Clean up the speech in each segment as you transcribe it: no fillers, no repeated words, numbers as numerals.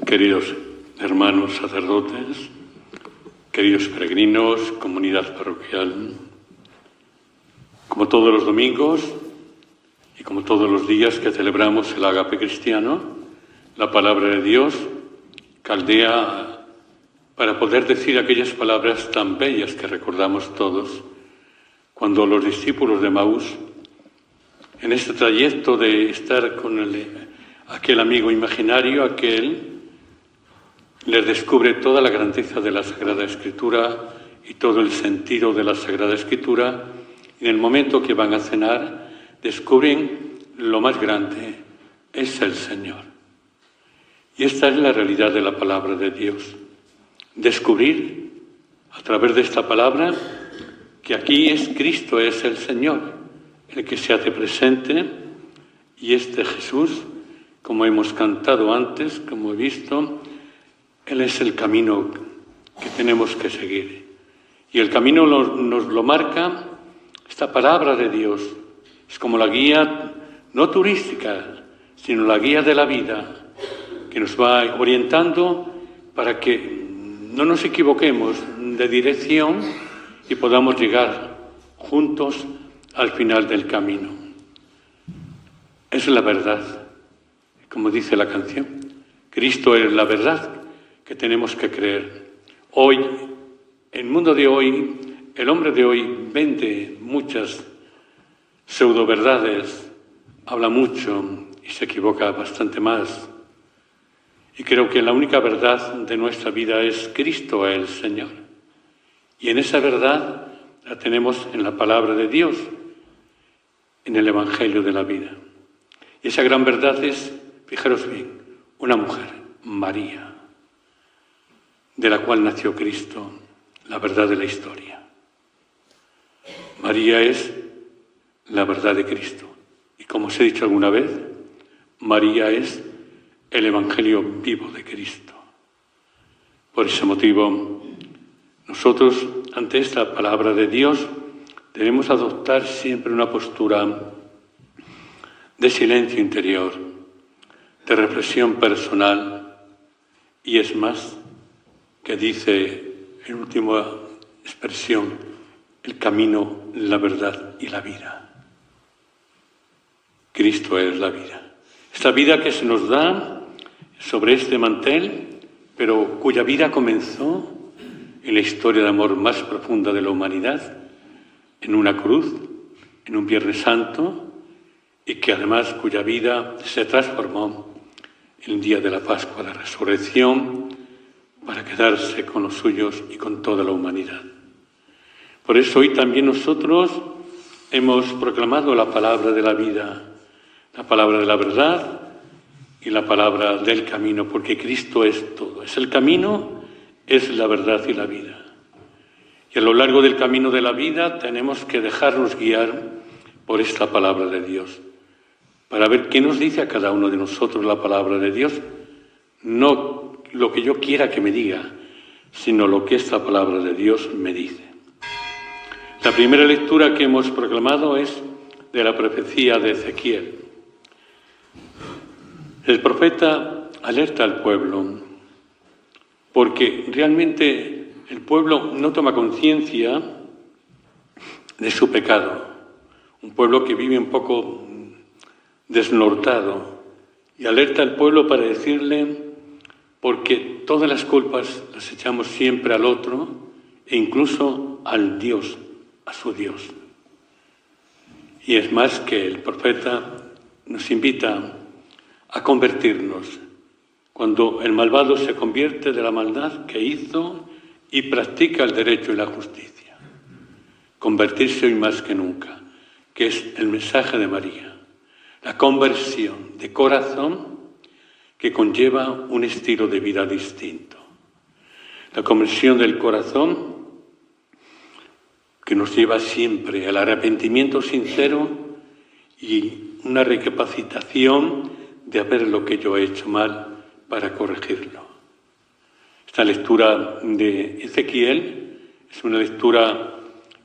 Queridos hermanos sacerdotes, queridos peregrinos, comunidad parroquial, como todos los domingos y como todos los días que celebramos el ágape cristiano, la palabra de Dios caldea para poder decir aquellas palabras tan bellas que recordamos todos cuando los discípulos de Maús, en este trayecto de estar con aquel amigo imaginario, les descubre toda la grandeza de la Sagrada Escritura y todo el sentido de la Sagrada Escritura. Y en el momento que van a cenar, descubren lo más grande, es el Señor. Y esta es la realidad de la palabra de Dios. Descubrir, a través de esta palabra, que aquí es Cristo, es el Señor, el que se hace presente, y este Jesús, como hemos cantado antes, como he visto, Él es el camino que tenemos que seguir. Y el camino nos lo marca esta palabra de Dios. Es como la guía, no turística, sino la guía de la vida, que nos va orientando para que no nos equivoquemos de dirección y podamos llegar juntos al final del camino. Es la verdad, como dice la canción. Cristo es la verdad que tenemos que creer. Hoy, el mundo de hoy, el hombre de hoy vende muchas pseudo-verdades, habla mucho y se equivoca bastante más. Y creo que la única verdad de nuestra vida es Cristo el Señor. Y en esa verdad la tenemos en la palabra de Dios, en el Evangelio de la vida. Y esa gran verdad es, fijaros bien, una mujer, María, de la cual nació Cristo, la verdad de la historia. María es la verdad de Cristo. Y como os he dicho alguna vez, María es el Evangelio vivo de Cristo. Por ese motivo, nosotros, ante esta palabra de Dios, debemos adoptar siempre una postura de silencio interior, de reflexión personal, y es más, que dice en última expresión, el camino, la verdad y la vida. Cristo es la vida. Esta vida que se nos da sobre este mantel, pero cuya vida comenzó en la historia de amor más profunda de la humanidad, en una cruz, en un Viernes Santo, y que además cuya vida se transformó en el día de la Pascua, la resurrección, para quedarse con los suyos y con toda la humanidad. Por eso hoy también nosotros hemos proclamado la palabra de la vida, la palabra de la verdad y la palabra del camino, porque Cristo es todo. Es el camino, es la verdad y la vida. Y a lo largo del camino de la vida tenemos que dejarnos guiar por esta palabra de Dios, para ver qué nos dice a cada uno de nosotros la palabra de Dios, no lo que yo quiera que me diga, sino lo que esta palabra de Dios me dice. La primera lectura que hemos proclamado es de la profecía de Ezequiel. El profeta alerta al pueblo, porque realmente el pueblo no toma conciencia de su pecado. Un pueblo que vive un poco desnortado, y alerta al pueblo para decirle, porque todas las culpas las echamos siempre al otro e incluso al Dios, a su Dios. Y es más que el profeta nos invita a convertirnos cuando el malvado se convierte de la maldad que hizo y practica el derecho y la justicia. Convertirse hoy más que nunca, que es el mensaje de María, la conversión de corazón que conlleva un estilo de vida distinto. La conversión del corazón que nos lleva siempre al arrepentimiento sincero y una recapacitación de ver lo que yo he hecho mal para corregirlo. Esta lectura de Ezequiel es una lectura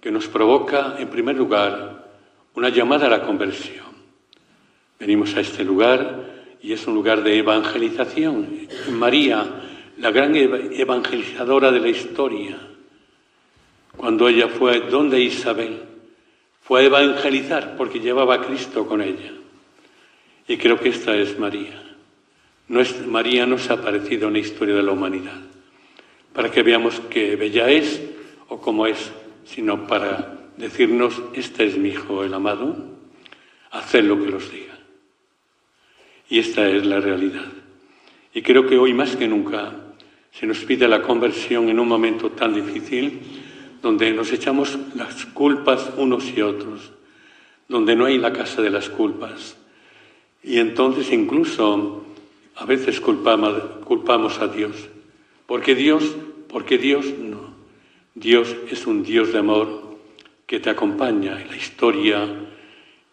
que nos provoca, en primer lugar, una llamada a la conversión. Venimos a este lugar y es un lugar de evangelización. María, la gran evangelizadora de la historia, cuando ella fue donde Isabel, fue a evangelizar porque llevaba a Cristo con ella. Y creo que esta es María. María nos ha aparecido en la historia de la humanidad, para que veamos qué bella es o cómo es, sino para decirnos, este es mi Hijo el amado, haced lo que os diga. Y esta es la realidad. Y creo que hoy más que nunca se nos pide la conversión en un momento tan difícil, donde nos echamos las culpas unos y otros, donde no hay la casa de las culpas. Y entonces incluso a veces culpamos a Dios. Porque Dios no. Dios es un Dios de amor que te acompaña en la historia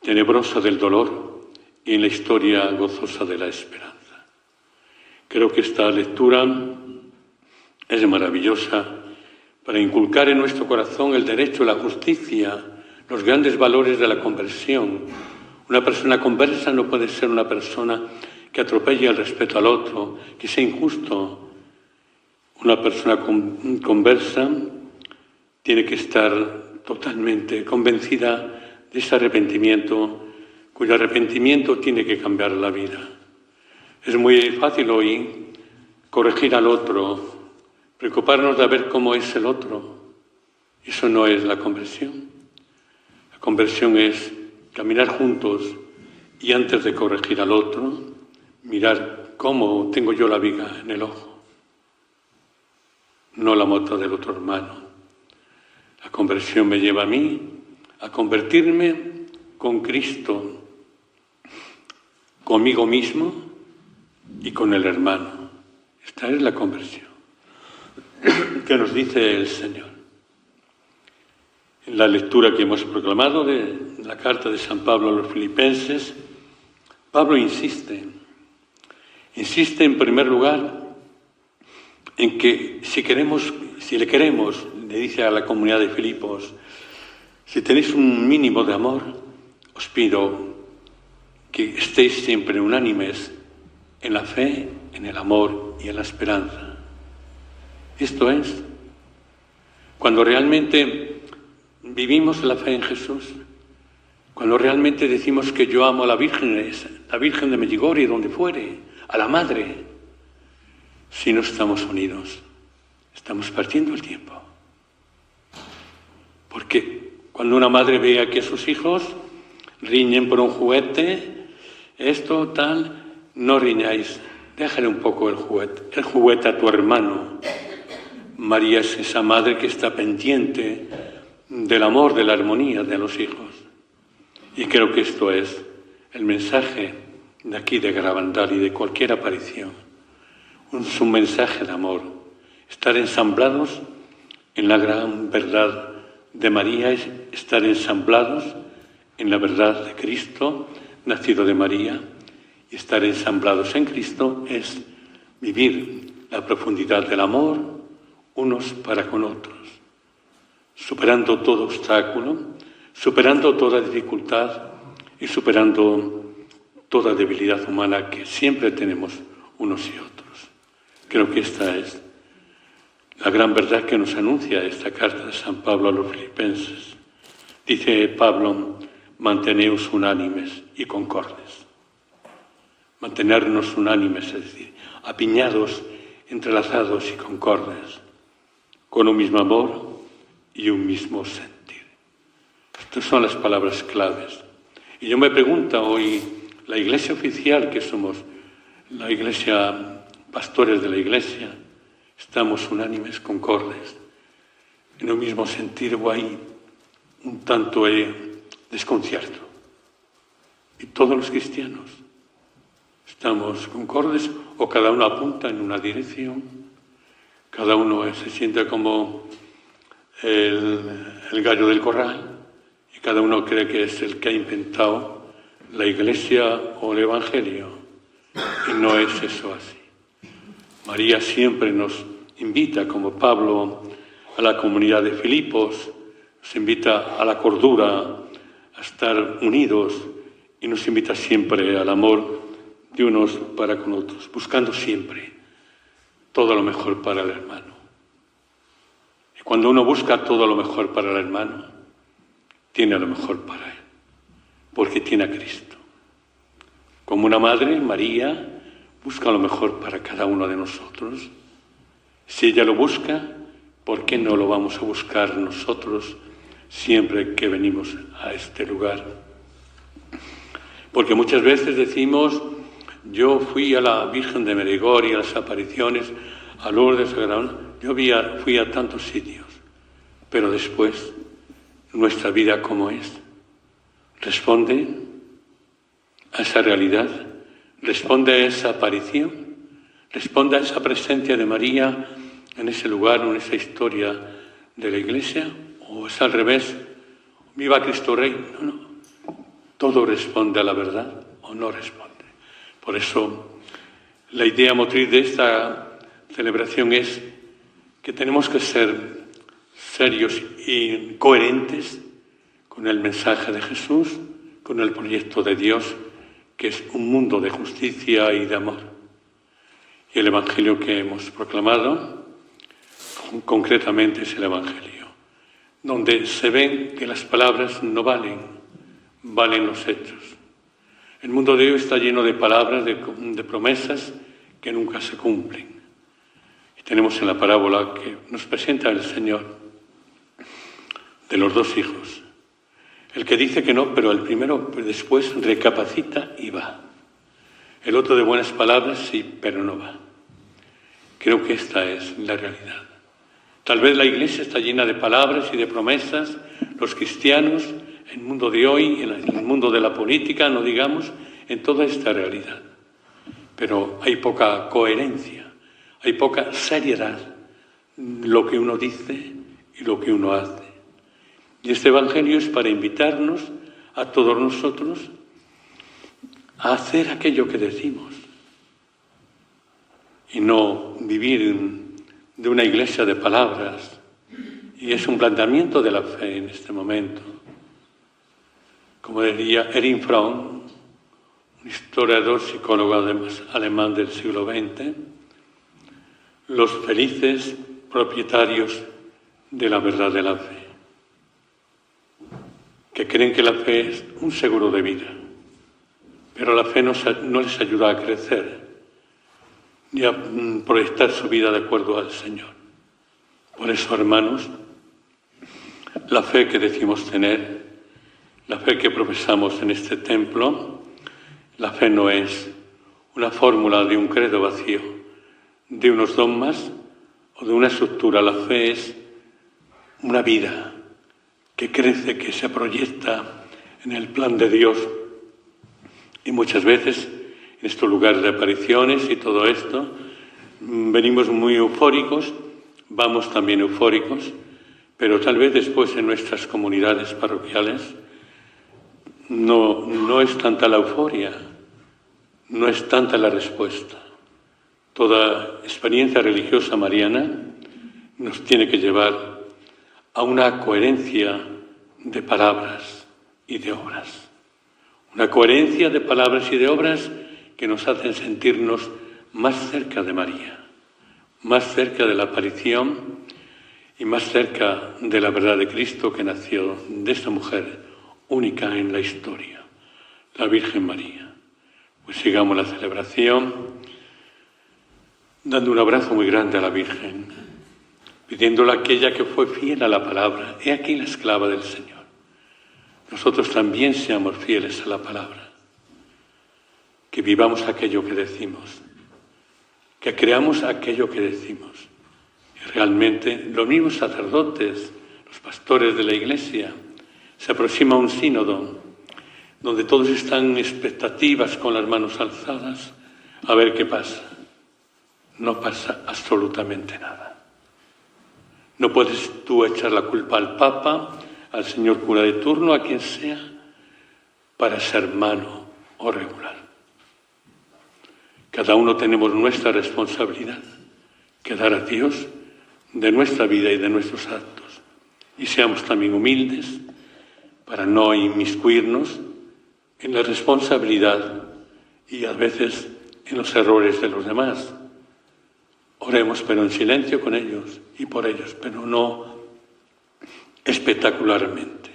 tenebrosa del dolor y en la historia gozosa de la esperanza. Creo que esta lectura es maravillosa para inculcar en nuestro corazón el derecho, la justicia, los grandes valores de la conversión. Una persona conversa no puede ser una persona que atropelle el respeto al otro, que sea injusto. Una persona conversa tiene que estar totalmente convencida de ese arrepentimiento, cuyo arrepentimiento tiene que cambiar la vida. Es muy fácil hoy corregir al otro, preocuparnos de ver cómo es el otro. Eso no es la conversión. La conversión es caminar juntos y antes de corregir al otro, mirar cómo tengo yo la viga en el ojo, no la mota del otro hermano. La conversión me lleva a mí a convertirme con Cristo, conmigo mismo y con el hermano. Esta es la conversión que nos dice el Señor. En la lectura que hemos proclamado de la carta de San Pablo a los Filipenses, Pablo insiste en primer lugar en que si le queremos, le dice a la comunidad de Filipos, si tenéis un mínimo de amor, os pido que estéis siempre unánimes en la fe, en el amor y en la esperanza. Esto es, cuando realmente vivimos la fe en Jesús, cuando realmente decimos que yo amo a la Virgen de Medjugorje, donde fuere, a la Madre, si no estamos unidos, estamos perdiendo el tiempo. Porque cuando una madre vea que sus hijos riñen por un juguete, esto, tal, no riñáis, déjale un poco el juguete a tu hermano. María es esa madre que está pendiente del amor, de la armonía de los hijos. Y creo que esto es el mensaje de aquí de Garabandal y de cualquier aparición. Es un mensaje de amor. Estar ensamblados en la gran verdad de María es estar ensamblados en la verdad de Cristo, nacido de María, y estar ensamblados en Cristo es vivir la profundidad del amor unos para con otros, superando todo obstáculo, superando toda dificultad y superando toda debilidad humana que siempre tenemos unos y otros. Creo que esta es la gran verdad que nos anuncia esta carta de San Pablo a los Filipenses. Dice Pablo, manteneos unánimes y concordes. Mantenernos unánimes, es decir, apiñados, entrelazados y concordes, con un mismo amor y un mismo sentir. Estas son las palabras claves. Y yo me pregunto hoy, la Iglesia oficial que somos, la Iglesia, pastores de la Iglesia, ¿estamos unánimes, concordes, en un mismo sentir o hay un tanto desconcierto? Y todos los cristianos, ¿estamos concordes o cada uno apunta en una dirección? Cada uno se siente como el gallo del corral y cada uno cree que es el que ha inventado la Iglesia o el Evangelio. Y no es eso así. María siempre nos invita, como Pablo, a la comunidad de Filipos, nos invita a la cordura, a estar unidos y nos invita siempre al amor de unos para con otros, buscando siempre todo lo mejor para el hermano. Y cuando uno busca todo lo mejor para el hermano, tiene lo mejor para él, porque tiene a Cristo. Como una madre, María, busca lo mejor para cada uno de nosotros. Si ella lo busca, ¿por qué no lo vamos a buscar nosotros siempre que venimos a este lugar? Porque muchas veces decimos, yo fui a la Virgen de Meregori, a las apariciones, a Lourdes, a Granada, fui a tantos sitios, pero después, nuestra vida ¿cómo es? ¿Responde a esa realidad? ¿Responde a esa aparición? ¿Responde a esa presencia de María en ese lugar, en esa historia de la Iglesia? ¿O es al revés? ¡Viva Cristo Rey! No. Todo responde a la verdad o no responde. Por eso, la idea motriz de esta celebración es que tenemos que ser serios y coherentes con el mensaje de Jesús, con el proyecto de Dios, que es un mundo de justicia y de amor. Y el Evangelio que hemos proclamado, concretamente, es el Evangelio, donde se ven que las palabras no valen, valen los hechos. El mundo de hoy está lleno de palabras, de promesas que nunca se cumplen. Y tenemos en la parábola que nos presenta el Señor de los dos hijos. El que dice que no, pero el primero después recapacita y va. El otro de buenas palabras, sí, pero no va. Creo que esta es la realidad. Tal vez la Iglesia está llena de palabras y de promesas, los cristianos, el mundo de hoy, en el mundo de la política, no digamos, en toda esta realidad. Pero hay poca coherencia, hay poca seriedad en lo que uno dice y lo que uno hace. Y este Evangelio es para invitarnos a todos nosotros a hacer aquello que decimos y no vivir de una iglesia de palabras. Y es un planteamiento de la fe en este momento. Como diría Erich Fromm, un historiador, psicólogo además alemán del siglo XX, los felices propietarios de la verdad de la fe, que creen que la fe es un seguro de vida, pero la fe no les ayuda a crecer ni a proyectar su vida de acuerdo al Señor. Por eso, hermanos, la fe que decimos tener, la fe que profesamos en este templo, la fe no es una fórmula de un credo vacío, de unos dogmas o de una estructura. La fe es una vida que crece, que se proyecta en el plan de Dios. Y muchas veces en estos lugares de apariciones y todo esto, venimos muy eufóricos, vamos también eufóricos, pero tal vez después en nuestras comunidades parroquiales no es tanta la euforia, no es tanta la respuesta. Toda experiencia religiosa mariana nos tiene que llevar a una coherencia de palabras y de obras. Una coherencia de palabras y de obras que nos hacen sentirnos más cerca de María, más cerca de la aparición y más cerca de la verdad de Cristo que nació de esta mujer única en la historia, la Virgen María. Pues sigamos la celebración dando un abrazo muy grande a la Virgen, pidiéndole a aquella que fue fiel a la palabra, he aquí la esclava del Señor. Nosotros también seamos fieles a la palabra, que vivamos aquello que decimos, que creamos aquello que decimos. Y realmente los mismos sacerdotes, los pastores de la Iglesia, se aproxima un sínodo donde todos están en expectativas con las manos alzadas a ver qué pasa. No pasa absolutamente nada. No puedes tú echar la culpa al Papa, al señor cura de turno, a quien sea, para ser malo o regular. Cada uno tenemos nuestra responsabilidad que dar a Dios de nuestra vida y de nuestros actos. Y seamos también humildes para no inmiscuirnos en la responsabilidad y a veces en los errores de los demás. Oremos, pero en silencio con ellos y por ellos, pero no espectacularmente.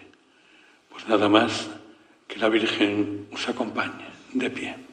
Pues nada más, que la Virgen os acompañe de pie.